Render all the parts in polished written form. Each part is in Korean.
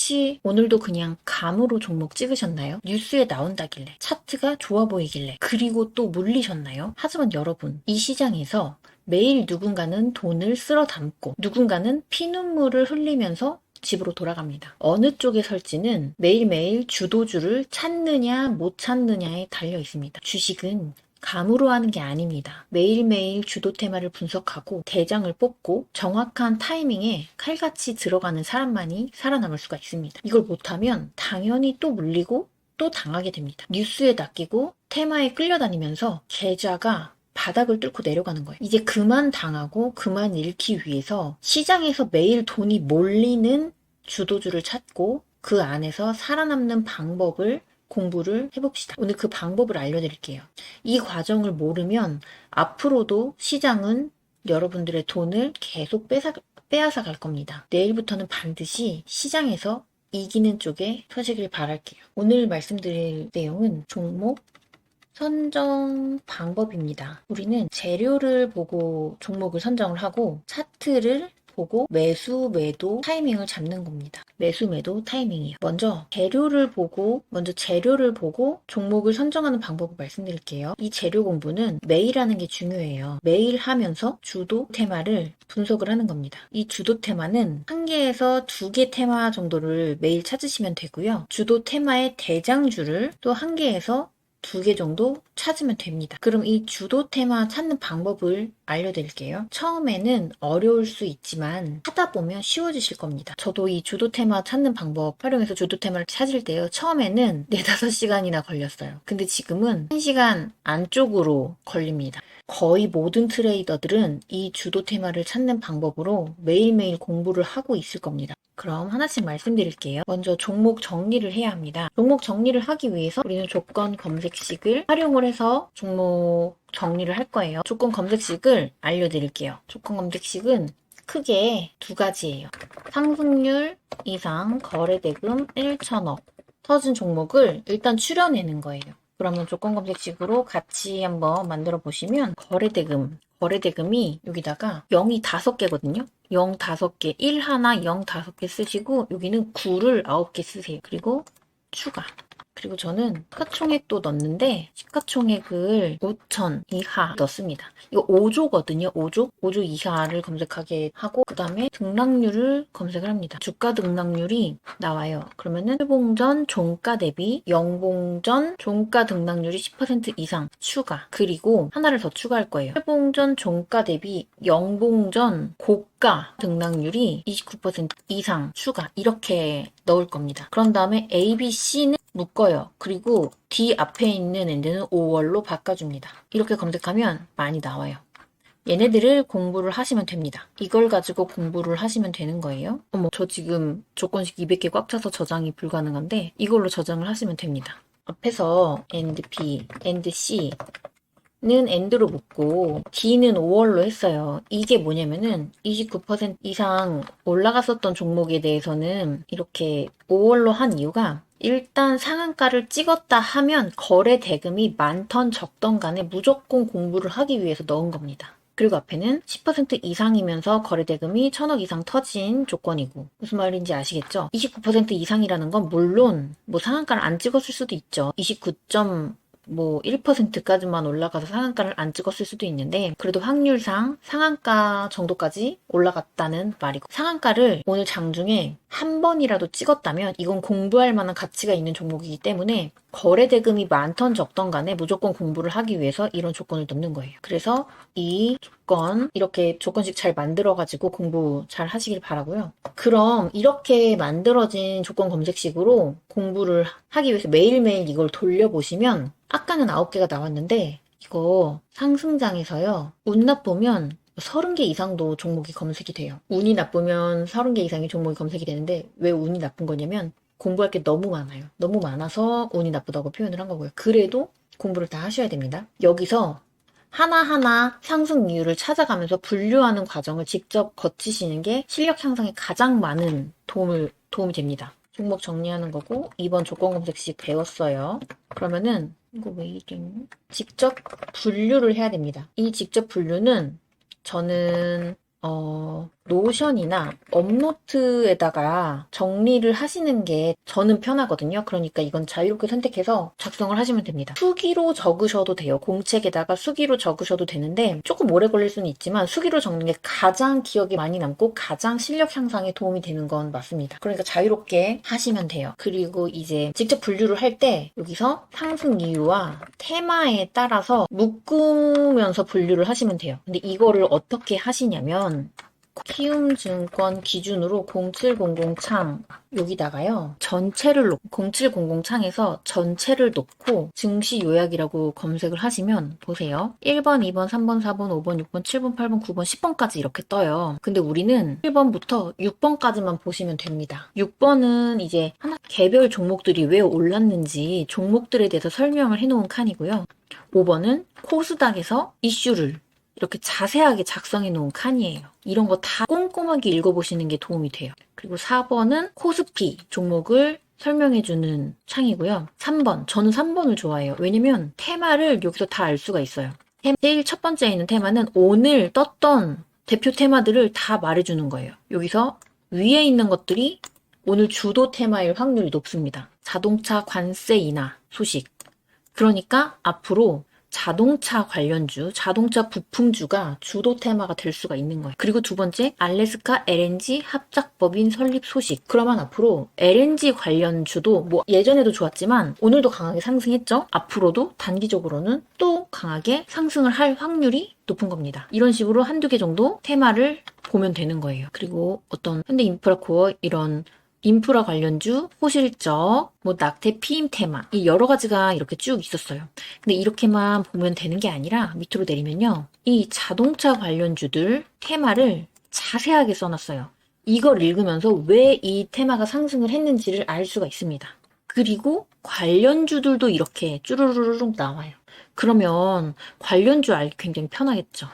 혹시 오늘도 그냥 감으로 종목 찍으셨나요? 뉴스에 나온다길래, 차트가 좋아 보이길래, 그리고 또 물리셨나요? 하지만 여러분, 이 시장에서 매일 누군가는 돈을 쓸어 담고 누군가는 피눈물을 흘리면서 집으로 돌아갑니다. 어느 쪽에 설지는 매일매일 주도주를 찾느냐 못 찾느냐에 달려 있습니다. 주식은 감으로 하는 게 아닙니다. 매일매일 주도 테마를 분석하고 대장을 뽑고 정확한 타이밍에 칼같이 들어가는 사람만이 살아남을 수가 있습니다. 이걸 못하면 당연히 또 물리고 또 당하게 됩니다. 뉴스에 낚이고 테마에 끌려다니면서 계좌가 바닥을 뚫고 내려가는 거예요. 이제 그만 당하고 그만 잃기 위해서 시장에서 매일 돈이 몰리는 주도주를 찾고 그 안에서 살아남는 방법을 공부를 해봅시다. 오늘 그 방법을 알려드릴게요. 이 과정을 모르면 앞으로도 시장은 여러분들의 돈을 계속 빼앗아 갈 겁니다. 내일부터는 반드시 시장에서 이기는 쪽에 서시길 바랄게요. 오늘 말씀드릴 내용은 종목 선정 방법입니다. 우리는 재료를 보고 종목을 선정을 하고 차트를 보고 매수, 매도 타이밍을 잡는 겁니다. 매수, 매도 타이밍이요. 먼저 재료를 보고 종목을 선정하는 방법을 말씀드릴게요. 이 재료 공부는 매일 하는 게 중요해요. 매일 하면서 주도 테마를 분석을 하는 겁니다. 이 주도 테마는 한 개에서 두 개 테마 정도를 매일 찾으시면 되고요. 주도 테마의 대장주를 또 한 개에서 두 개 정도 찾으면 됩니다. 그럼 이 주도 테마 찾는 방법을 알려드릴게요. 처음에는 어려울 수 있지만 하다 보면 쉬워지실 겁니다. 저도 이 주도 테마 찾는 방법 활용해서 주도 테마를 찾을 때요. 처음에는 4, 5시간이나 걸렸어요. 근데 지금은 1시간 안쪽으로 걸립니다. 거의 모든 트레이더들은 이 주도 테마를 찾는 방법으로 매일매일 공부를 하고 있을 겁니다. 그럼 하나씩 말씀드릴게요. 먼저 종목 정리를 해야 합니다. 종목 정리를 하기 위해서 우리는 조건 검색식을 활용을 해서 종목 정리를 할 거예요. 조건 검색식을 알려드릴게요. 조건 검색식은 크게 두 가지예요. 상승률 이상 거래대금 1천억 터진 종목을 일단 추려내는 거예요. 그러면 조건 검색식으로 같이 한번 만들어 보시면 거래대금이 여기다가 0이 5개거든요. 0 5개, 1 하나, 0 5개 쓰시고 여기는 9를 9개 쓰세요. 그리고 추가. 그리고 저는 시가총액도 넣는데 시가총액을 5천 이하 넣습니다. 이거 5조거든요. 5조 이하를 검색하게 하고 그 다음에 등락률을 검색을 합니다. 주가 등락률이 나와요. 그러면은 회봉전 종가 대비 영봉전 종가 등락률이 10% 이상 추가. 그리고 하나를 더 추가할 거예요. 회봉전 종가 대비 영봉전 고가 등락률이 29% 이상 추가. 이렇게 넣을 겁니다. 그런 다음에 A, B, C는 묶어요. 그리고 D 앞에 있는 엔드는 5월로 바꿔줍니다. 이렇게 검색하면 많이 나와요. 얘네들을 공부를 하시면 됩니다. 이걸 가지고 공부를 하시면 되는 거예요. 어머, 저 지금 조건식 200개 꽉 차서 저장이 불가능한데 이걸로 저장을 하시면 됩니다. 앞에서 and B, and C 는 end로 묶고 D는 5월로 했어요. 이게 뭐냐면은 29% 이상 올라갔었던 종목에 대해서는 이렇게 5월로 한 이유가 일단 상한가를 찍었다 하면 거래 대금이 많던 적던 간에 무조건 공부를 하기 위해서 넣은 겁니다. 그리고 앞에는 10% 이상이면서 거래 대금이 1,000억 이상 터진 조건이고 무슨 말인지 아시겠죠? 29% 이상이라는 건 물론 뭐 상한가를 안 찍었을 수도 있죠. 1%까지만 올라가서 상한가를 안 찍었을 수도 있는데 그래도 확률상 상한가 정도까지 올라갔다는 말이고 상한가를 오늘 장중에 한 번이라도 찍었다면 이건 공부할 만한 가치가 있는 종목이기 때문에 거래 대금이 많던 적던 간에 무조건 공부를 하기 위해서 이런 조건을 넣는 거예요. 그래서 이 조건 이렇게 조건식 잘 만들어가지고 공부 잘 하시길 바라고요. 그럼 이렇게 만들어진 조건 검색식으로 공부를 하기 위해서 매일매일 이걸 돌려보시면 아까는 9개가 나왔는데 이거 상승장에서요. 운 나쁘면 30개 이상도 종목이 검색이 돼요. 운이 나쁘면 30개 이상의 종목이 검색이 되는데 왜 운이 나쁜 거냐면 공부할 게 너무 많아요. 너무 많아서 운이 나쁘다고 표현을 한 거고요. 그래도 공부를 다 하셔야 됩니다. 여기서 하나하나 상승 이유를 찾아가면서 분류하는 과정을 직접 거치시는 게 실력 향상에 가장 많은 도움이 됩니다. 종목 정리하는 거고 2번 조건 검색식 배웠어요. 그러면은 이거 왜 이래? 직접 분류를 해야 됩니다. 이 직접 분류는 저는 노션이나 업노트에다가 정리를 하시는 게 저는 편하거든요. 그러니까 이건 자유롭게 선택해서 작성을 하시면 됩니다. 수기로 적으셔도 돼요. 공책에다가 수기로 적으셔도 되는데 조금 오래 걸릴 수는 있지만 수기로 적는 게 가장 기억에 많이 남고 가장 실력 향상에 도움이 되는 건 맞습니다. 그러니까 자유롭게 하시면 돼요. 그리고 이제 직접 분류를 할 때 여기서 상승 이유와 테마에 따라서 묶으면서 분류를 하시면 돼요. 근데 이거를 어떻게 하시냐면 키움증권 기준으로 0700 창 여기다가요 전체를 0700 창에서 전체를 놓고 증시 요약이라고 검색을 하시면 보세요. 1번, 2번, 3번, 4번, 5번, 6번, 7번, 8번, 9번, 10번까지 이렇게 떠요. 근데 우리는 1번부터 6번까지만 보시면 됩니다. 6번은 이제 하나 개별 종목들이 왜 올랐는지 종목들에 대해서 설명을 해놓은 칸이고요. 5번은 코스닥에서 이슈를 이렇게 자세하게 작성해 놓은 칸이에요. 이런 거 다 꼼꼼하게 읽어보시는 게 도움이 돼요. 그리고 4번은 코스피 종목을 설명해주는 창이고요. 3번, 저는 3번을 좋아해요. 왜냐면 테마를 여기서 다 알 수가 있어요. 제일 첫 번째에 있는 테마는 오늘 떴던 대표 테마들을 다 말해주는 거예요. 여기서 위에 있는 것들이 오늘 주도 테마일 확률이 높습니다. 자동차 관세 인하 소식. 그러니까 앞으로 자동차 관련주, 자동차 부품주가 주도 테마가 될 수가 있는 거예요. 그리고 두 번째, 알래스카 LNG 합작법인 설립 소식. 그러면 앞으로 LNG 관련주도 뭐 예전에도 좋았지만 오늘도 강하게 상승했죠? 앞으로도 단기적으로는 또 강하게 상승을 할 확률이 높은 겁니다. 이런 식으로 한두 개 정도 테마를 보면 되는 거예요. 그리고 어떤 현대인프라코어 이런 인프라 관련주, 호실적, 뭐 낙태 피임 테마 이 여러 가지가 이렇게 쭉 있었어요. 근데 이렇게만 보면 되는 게 아니라 밑으로 내리면요. 이 자동차 관련주들 테마를 자세하게 써놨어요. 이걸 읽으면서 왜 이 테마가 상승을 했는지를 알 수가 있습니다. 그리고 관련주들도 이렇게 쭈루루룩 나와요. 그러면 관련주 알기 굉장히 편하겠죠.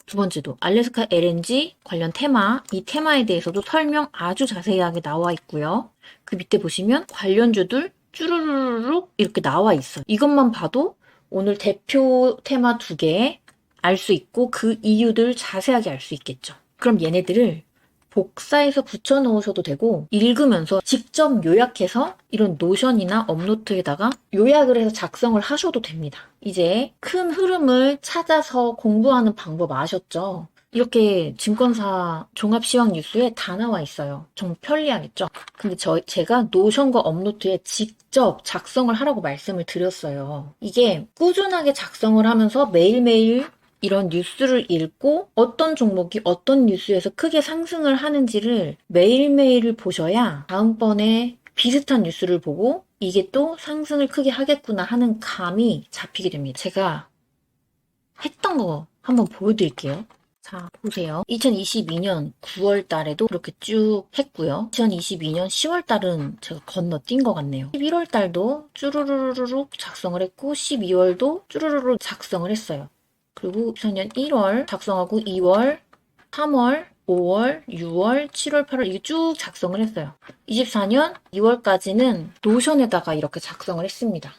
두 번째도 알래스카 LNG 관련 테마, 이 테마에 대해서도 설명 아주 자세하게 나와 있고요. 그 밑에 보시면 관련주들 쭈루루룩 이렇게 나와 있어요. 이것만 봐도 오늘 대표 테마 2개 알 수 있고 그 이유들 자세하게 알 수 있겠죠. 그럼 얘네들을 복사해서 붙여 놓으셔도 되고 읽으면서 직접 요약해서 이런 노션이나 업노트에다가 요약을 해서 작성을 하셔도 됩니다. 이제 큰 흐름을 찾아서 공부하는 방법 아셨죠? 이렇게 증권사 종합시황 뉴스에 다 나와 있어요. 정말 편리하겠죠? 근데 제가 노션과 업노트에 직접 작성을 하라고 말씀을 드렸어요. 이게 꾸준하게 작성을 하면서 매일매일 이런 뉴스를 읽고 어떤 종목이 어떤 뉴스에서 크게 상승을 하는지를 매일매일 보셔야 다음번에 비슷한 뉴스를 보고 이게 또 상승을 크게 하겠구나 하는 감이 잡히게 됩니다. 제가 했던 거 한번 보여드릴게요. 자, 보세요. 2022년 9월 달에도 이렇게 쭉 했고요. 2022년 10월 달은 제가 건너뛴 것 같네요. 11월 달도 쭈루루루룩 작성을 했고 12월도 쭈루루룩 작성을 했어요. 그리고 2000년 1월 작성하고 2월, 3월, 5월, 6월, 7월, 8월 이게 쭉 작성을 했어요. 24년 2월까지는 노션에다가 이렇게 작성을 했습니다.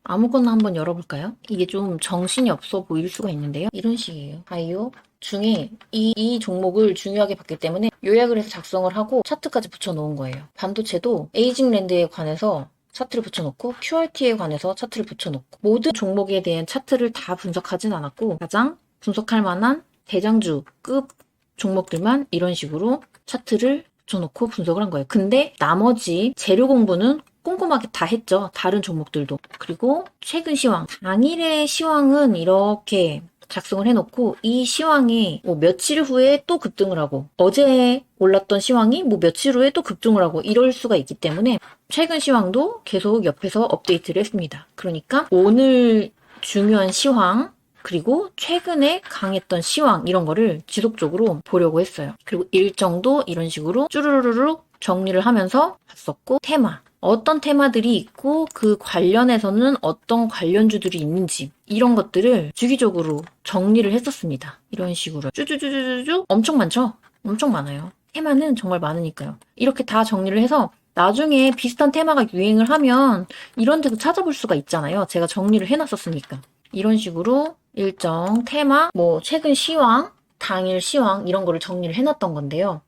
아무거나 한번 열어볼까요? 이게 좀 정신이 없어 보일 수가 있는데요. 이런 식이에요. 바이오 중에 이 종목을 중요하게 봤기 때문에 요약을 해서 작성을 하고 차트까지 붙여놓은 거예요. 반도체도 에이징랜드에 관해서 차트를 붙여놓고 QRT에 관해서 차트를 붙여놓고 모든 종목에 대한 차트를 다 분석하진 않았고 가장 분석할 만한 대장주급 종목들만 이런 식으로 차트를 붙여놓고 분석을 한 거예요. 근데 나머지 재료 공부는 꼼꼼하게 다 했죠. 다른 종목들도. 그리고 최근 시황. 당일의 시황은 이렇게 작성을 해놓고 이 시황이 뭐 며칠 후에 또 급등을 하고 어제 올랐던 시황이 뭐 며칠 후에 또 급등을 하고 이럴 수가 있기 때문에 최근 시황도 계속 옆에서 업데이트를 했습니다. 그러니까 오늘 중요한 시황 그리고 최근에 강했던 시황 이런 거를 지속적으로 보려고 했어요. 그리고 일정도 이런 식으로 쭈루루룩 정리를 하면서 봤었고 테마 어떤 테마들이 있고 그 관련해서는 어떤 관련주들이 있는지 이런 것들을 주기적으로 정리를 했었습니다. 이런 식으로 쭈쭈쭈쭈쭈 엄청 많죠? 엄청 많아요. 테마는 정말 많으니까요. 이렇게 다 정리를 해서 나중에 비슷한 테마가 유행을 하면 이런 데도 찾아볼 수가 있잖아요. 제가 정리를 해놨었으니까. 이런 식으로 일정 테마, 뭐 최근 시황 당일 시황 이런 거를 정리를 해놨던 건데요.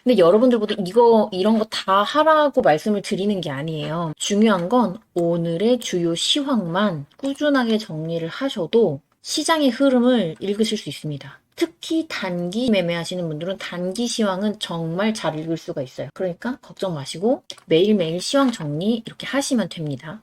근데 여러분들보다 이런 거 다 하라고 말씀을 드리는 게 아니에요. 중요한 건 오늘의 주요 시황만 꾸준하게 정리를 하셔도 시장의 흐름을 읽으실 수 있습니다. 특히 단기 매매하시는 분들은 단기 시황은 정말 잘 읽을 수가 있어요. 그러니까 걱정 마시고 매일매일 시황 정리 이렇게 하시면 됩니다.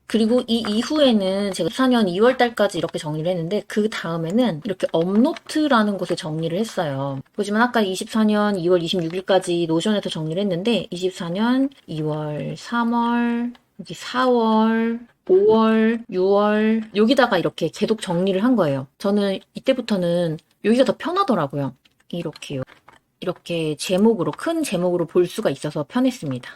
그리고 이 이후에는 제가 24년 2월 달까지 이렇게 정리를 했는데 그 다음에는 이렇게 업노트라는 곳에 정리를 했어요. 보시면 아까 24년 2월 26일까지 노션에서 정리를 했는데 24년 2월, 3월, 여기 4월, 5월, 6월 여기다가 이렇게 계속 정리를 한 거예요. 저는 이때부터는 여기가 더 편하더라고요. 이렇게요. 이렇게 제목으로 큰 제목으로 볼 수가 있어서 편했습니다.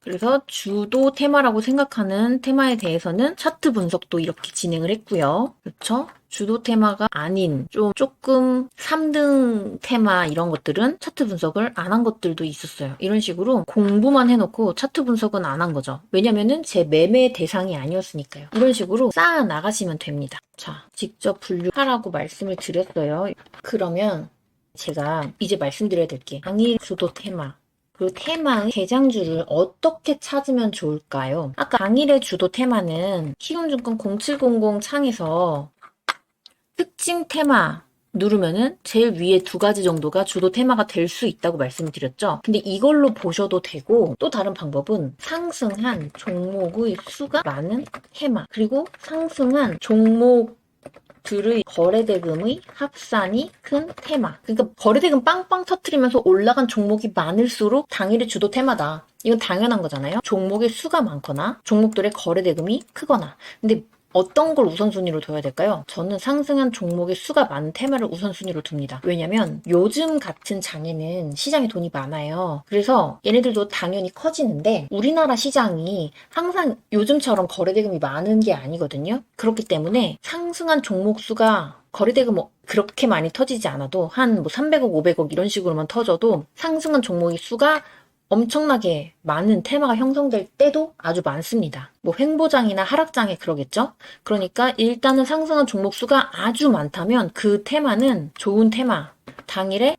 그래서 주도 테마라고 생각하는 테마에 대해서는 차트 분석도 이렇게 진행을 했고요. 그렇죠? 주도 테마가 아닌 조금 3등 테마 이런 것들은 차트 분석을 안 한 것들도 있었어요. 이런 식으로 공부만 해놓고 차트 분석은 안 한 거죠. 왜냐면은 제 매매 대상이 아니었으니까요. 이런 식으로 쌓아 나가시면 됩니다. 자, 직접 분류하라고 말씀을 드렸어요. 그러면 제가 이제 말씀드려야 될 게 당일 주도 테마 그 테마의 대장주를 어떻게 찾으면 좋을까요? 아까 당일의 주도 테마는 키움증권 0700 창에서 특징 테마 누르면은 제일 위에 2가지 정도가 주도 테마가 될 수 있다고 말씀드렸죠. 근데 이걸로 보셔도 되고 또 다른 방법은 상승한 종목의 수가 많은 테마 그리고 상승한 종목들의 거래대금의 합산이 큰 테마. 그러니까 거래대금 빵빵 터트리면서 올라간 종목이 많을수록 당일의 주도 테마다. 이건 당연한 거잖아요. 종목의 수가 많거나 종목들의 거래대금이 크거나. 근데 어떤 걸 우선순위로 둬야 될까요? 저는 상승한 종목의 수가 많은 테마를 우선순위로 둡니다. 왜냐면 요즘 같은 장에는 시장에 돈이 많아요. 그래서 얘네들도 당연히 커지는데 우리나라 시장이 항상 요즘처럼 거래대금이 많은 게 아니거든요. 그렇기 때문에 상승한 종목 수가 거래대금 그렇게 많이 터지지 않아도 한 300억, 500억 이런 식으로만 터져도 상승한 종목의 수가 엄청나게 많은 테마가 형성될 때도 아주 많습니다. 횡보장이나 하락장에 그러겠죠? 그러니까 일단은 상승한 종목 수가 아주 많다면 그 테마는 좋은 테마, 당일의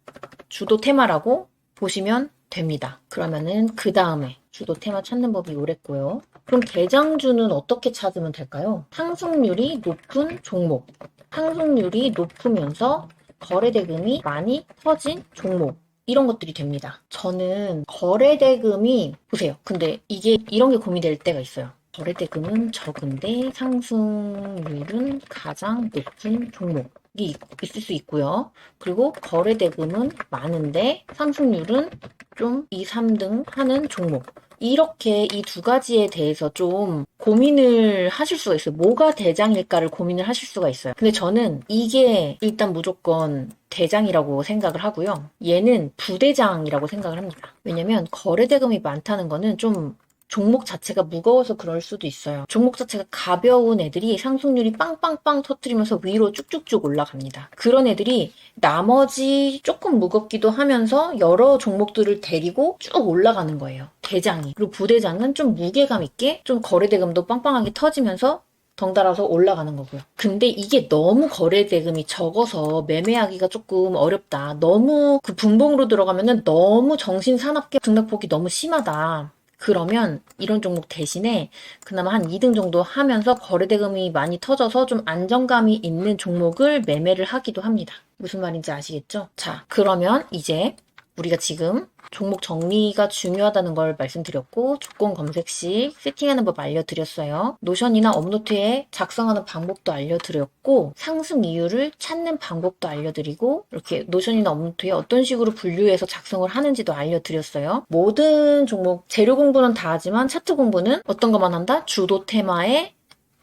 주도 테마라고 보시면 됩니다. 그러면은 그 다음에 주도 테마 찾는 법이 요랬고요. 그럼 대장주는 어떻게 찾으면 될까요? 상승률이 높은 종목, 상승률이 높으면서 거래대금이 많이 터진 종목 이런 것들이 됩니다. 저는 거래대금이 보세요. 근데 이게 이런 게 고민될 때가 있어요. 거래대금은 적은데 상승률은 가장 높은 종목이 있을 수 있고요. 그리고 거래대금은 많은데 상승률은 좀 2, 3등 하는 종목. 이렇게 이 2가지에 대해서 좀 고민을 하실 수가 있어요. 뭐가 대장일까를 고민을 하실 수가 있어요. 근데 저는 이게 일단 무조건 대장이라고 생각을 하고요. 얘는 부대장이라고 생각을 합니다. 왜냐면 거래대금이 많다는 거는 좀 종목 자체가 무거워서 그럴 수도 있어요. 종목 자체가 가벼운 애들이 상승률이 빵빵빵 터뜨리면서 위로 쭉쭉쭉 올라갑니다. 그런 애들이 나머지 조금 무겁기도 하면서 여러 종목들을 데리고 쭉 올라가는 거예요. 대장이. 그리고 부대장은 좀 무게감 있게 좀 거래대금도 빵빵하게 터지면서 덩달아서 올라가는 거고요. 근데 이게 너무 거래대금이 적어서 매매하기가 조금 어렵다. 너무 그 분봉으로 들어가면은 너무 정신사납게 등락폭이 너무 심하다. 그러면 이런 종목 대신에 그나마 한 2등 정도 하면서 거래대금이 많이 터져서 좀 안정감이 있는 종목을 매매를 하기도 합니다. 무슨 말인지 아시겠죠? 자, 그러면 이제 우리가 지금 종목 정리가 중요하다는 걸 말씀드렸고 조건 검색 시 세팅하는 법 알려드렸어요. 노션이나 업노트에 작성하는 방법도 알려드렸고 상승 이유를 찾는 방법도 알려드리고 이렇게 노션이나 업노트에 어떤 식으로 분류해서 작성을 하는지도 알려드렸어요. 모든 종목 재료 공부는 다 하지만 차트 공부는 어떤 것만 한다? 주도 테마에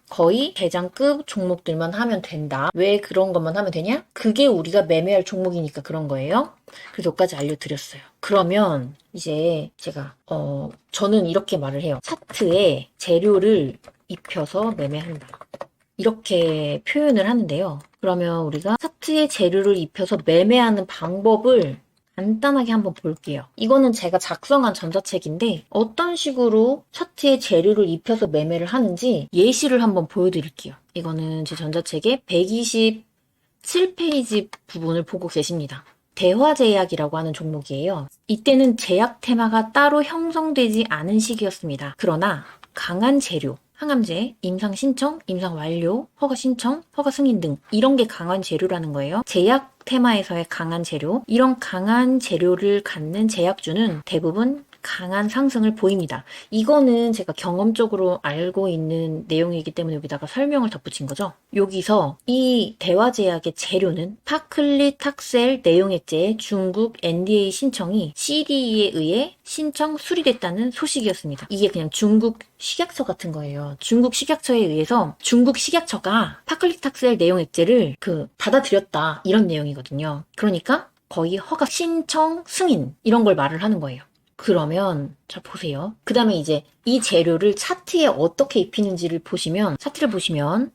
거의 대장급 종목들만 하면 된다. 왜 그런 것만 하면 되냐? 그게 우리가 매매할 종목이니까 그런 거예요. 그래서 여기까지 알려드렸어요. 그러면 이제 제가 저는 이렇게 말을 해요. 차트에 재료를 입혀서 매매한다. 이렇게 표현을 하는데요. 그러면 우리가 차트에 재료를 입혀서 매매하는 방법을 간단하게 한번 볼게요. 이거는 제가 작성한 전자책인데 어떤 식으로 차트에 재료를 입혀서 매매를 하는지 예시를 한번 보여드릴게요. 이거는 제 전자책의 7페이지 부분을 보고 계십니다. 대화제약이라고 하는 종목이에요. 이때는 제약 테마가 따로 형성되지 않은 시기였습니다. 그러나 강한 재료, 항암제, 임상 신청, 임상 완료, 허가 신청, 허가 승인 등 이런 게 강한 재료라는 거예요. 제약 테마에서의 강한 재료, 이런 강한 재료를 갖는 제약주는 대부분 강한 상승을 보입니다. 이거는 제가 경험적으로 알고 있는 내용이기 때문에 여기다가 설명을 덧붙인 거죠. 여기서 이 대화제약의 재료는 파클리탁셀 내용액제의 중국 NDA 신청이 CDE에 의해 신청 수리됐다는 소식이었습니다. 이게 그냥 중국 식약처 같은 거예요. 중국 식약처에 의해서 중국 식약처가 파클리탁셀 내용액제를 받아들였다 이런 내용이거든요. 그러니까 거의 허가 신청 승인 이런 걸 말을 하는 거예요. 그러면 자 보세요. 그 다음에 이제 이 재료를 차트에 어떻게 입히는지를 보시면, 차트를 보시면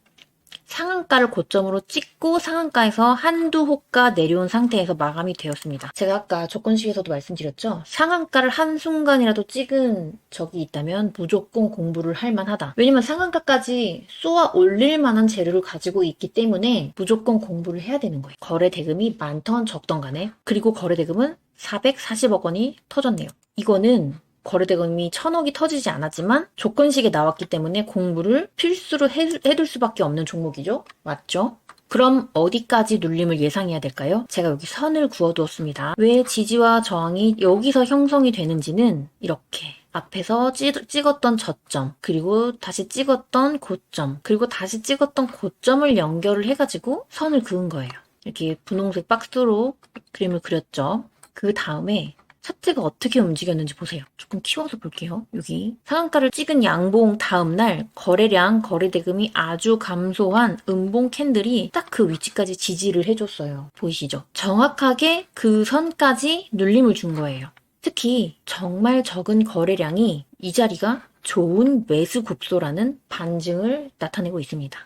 상한가를 고점으로 찍고 상한가에서 한두 호가 내려온 상태에서 마감이 되었습니다. 제가 아까 조건식에서도 말씀드렸죠. 상한가를 한순간이라도 찍은 적이 있다면 무조건 공부를 할 만하다. 왜냐면 상한가까지 쏘아 올릴 만한 재료를 가지고 있기 때문에 무조건 공부를 해야 되는 거예요. 거래 대금이 많던 적던 간에. 그리고 거래 대금은 440억 원이 터졌네요. 이거는 거래대금이 1000억이 터지지 않았지만 조건식에 나왔기 때문에 공부를 필수로 해둘 수밖에 없는 종목이죠. 맞죠? 그럼 어디까지 눌림을 예상해야 될까요? 제가 여기 선을 그어두었습니다. 왜 지지와 저항이 여기서 형성이 되는지는 이렇게 앞에서 찍었던 저점, 그리고 다시 찍었던 고점, 그리고 다시 찍었던 고점을 연결을 해가지고 선을 그은 거예요. 이렇게 분홍색 박스로 그림을 그렸죠. 그 다음에 차트가 어떻게 움직였는지 보세요. 조금 키워서 볼게요. 여기 상한가를 찍은 양봉 다음날 거래량, 거래대금이 아주 감소한 음봉 캔들이 딱 그 위치까지 지지를 해줬어요. 보이시죠? 정확하게 그 선까지 눌림을 준 거예요. 특히 정말 적은 거래량이 이 자리가 좋은 매수 급소라는 반증을 나타내고 있습니다.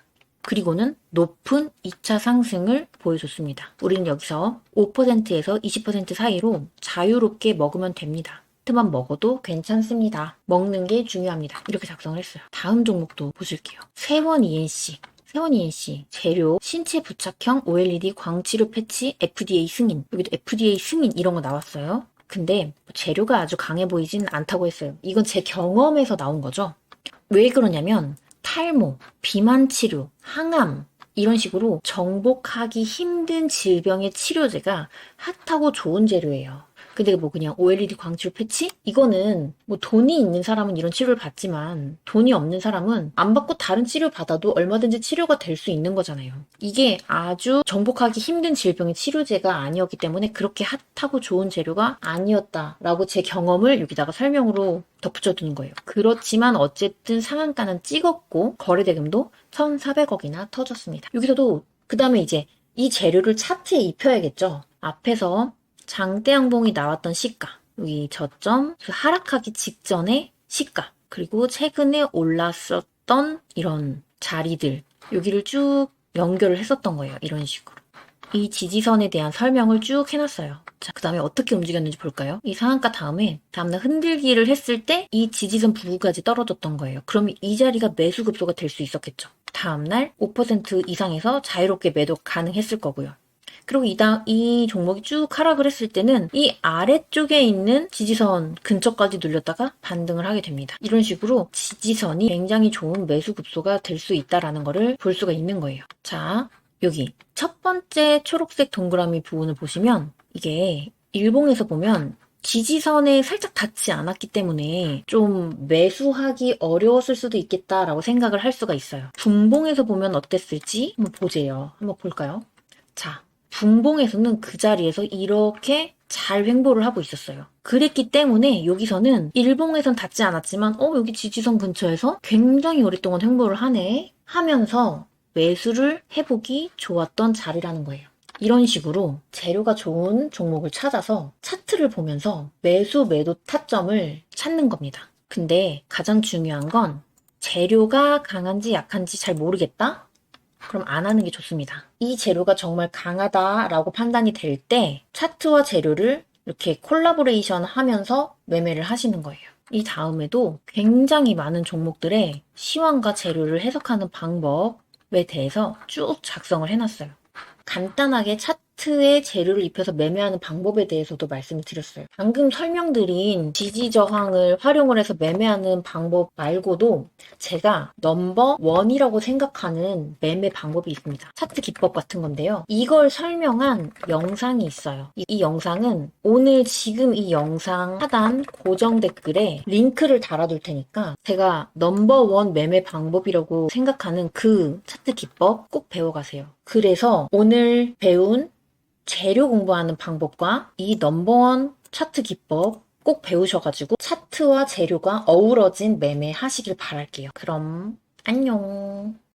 그리고는 높은 2차 상승을 보여줬습니다. 우리는 여기서 5%에서 20% 사이로 자유롭게 먹으면 됩니다. 트만 먹어도 괜찮습니다. 먹는 게 중요합니다. 이렇게 작성을 했어요. 다음 종목도 보실게요. 세원 ENC. 세원 ENC 재료 신체 부착형 OLED 광치료 패치 FDA 승인. 여기도 FDA 승인 이런 거 나왔어요. 근데 재료가 아주 강해 보이진 않다고 했어요. 이건 제 경험에서 나온 거죠. 왜 그러냐면 탈모, 비만 치료, 항암 이런 식으로 정복하기 힘든 질병의 치료제가 핫하고 좋은 재료예요. 근데 뭐 그냥 OLED 광치료 패치? 이거는 뭐 돈이 있는 사람은 이런 치료를 받지만 돈이 없는 사람은 안 받고 다른 치료 받아도 얼마든지 치료가 될 수 있는 거잖아요. 이게 아주 정복하기 힘든 질병의 치료제가 아니었기 때문에 그렇게 핫하고 좋은 재료가 아니었다라고 제 경험을 여기다가 설명으로 덧붙여두는 거예요. 그렇지만 어쨌든 상한가는 찍었고 거래대금도 1,400억이나 터졌습니다. 여기서도 그 다음에 이제 이 재료를 차트에 입혀야겠죠. 앞에서 장대 양봉이 나왔던 시가, 여기 저점, 하락하기 직전의 시가, 그리고 최근에 올랐었던 이런 자리들, 여기를 쭉 연결을 했었던 거예요. 이런 식으로. 이 지지선에 대한 설명을 쭉 해놨어요. 자, 그 다음에 어떻게 움직였는지 볼까요? 이 상한가 다음날 흔들기를 했을 때 이 지지선 부근까지 떨어졌던 거예요. 그럼 이 자리가 매수 급소가 될 수 있었겠죠. 다음날 5% 이상에서 자유롭게 매도 가능했을 거고요. 그리고 이 종목이 쭉 하락을 했을 때는 이 아래쪽에 있는 지지선 근처까지 눌렸다가 반등을 하게 됩니다. 이런 식으로 지지선이 굉장히 좋은 매수 급소가 될 수 있다는 거를 볼 수가 있는 거예요. 자, 여기 첫 번째 초록색 동그라미 부분을 보시면 이게 일봉에서 보면 지지선에 살짝 닿지 않았기 때문에 좀 매수하기 어려웠을 수도 있겠다라고 생각을 할 수가 있어요. 분봉에서 보면 어땠을지 한번 보세요. 한번 볼까요? 자, 분봉에서는 그 자리에서 이렇게 잘 횡보를 하고 있었어요. 그랬기 때문에 여기서는 일봉에선 닿지 않았지만 여기 지지선 근처에서 굉장히 오랫동안 횡보를 하네 하면서 매수를 해보기 좋았던 자리라는 거예요. 이런 식으로 재료가 좋은 종목을 찾아서 차트를 보면서 매수 매도 타점을 찾는 겁니다. 근데 가장 중요한 건 재료가 강한지 약한지 잘 모르겠다? 그럼 안 하는 게 좋습니다. 이 재료가 정말 강하다라고 판단이 될 때 차트와 재료를 이렇게 콜라보레이션 하면서 매매를 하시는 거예요. 이 다음에도 굉장히 많은 종목들의 시황과 재료를 해석하는 방법에 대해서 쭉 작성을 해놨어요. 간단하게 차트에 재료를 입혀서 매매하는 방법에 대해서도 말씀을 드렸어요. 방금 설명드린 지지 저항을 활용을 해서 매매하는 방법 말고도 제가 넘버 원이라고 생각하는 매매 방법이 있습니다. 차트 기법 같은 건데요. 이걸 설명한 영상이 있어요. 이 영상은 오늘 지금 이 영상 하단 고정 댓글에 링크를 달아둘 테니까 제가 넘버 원 매매 방법이라고 생각하는 그 차트 기법 꼭 배워가세요. 그래서 오늘 배운 재료 공부하는 방법과 이 넘버원 차트 기법 꼭 배우셔가지고 차트와 재료가 어우러진 매매 하시길 바랄게요. 그럼 안녕.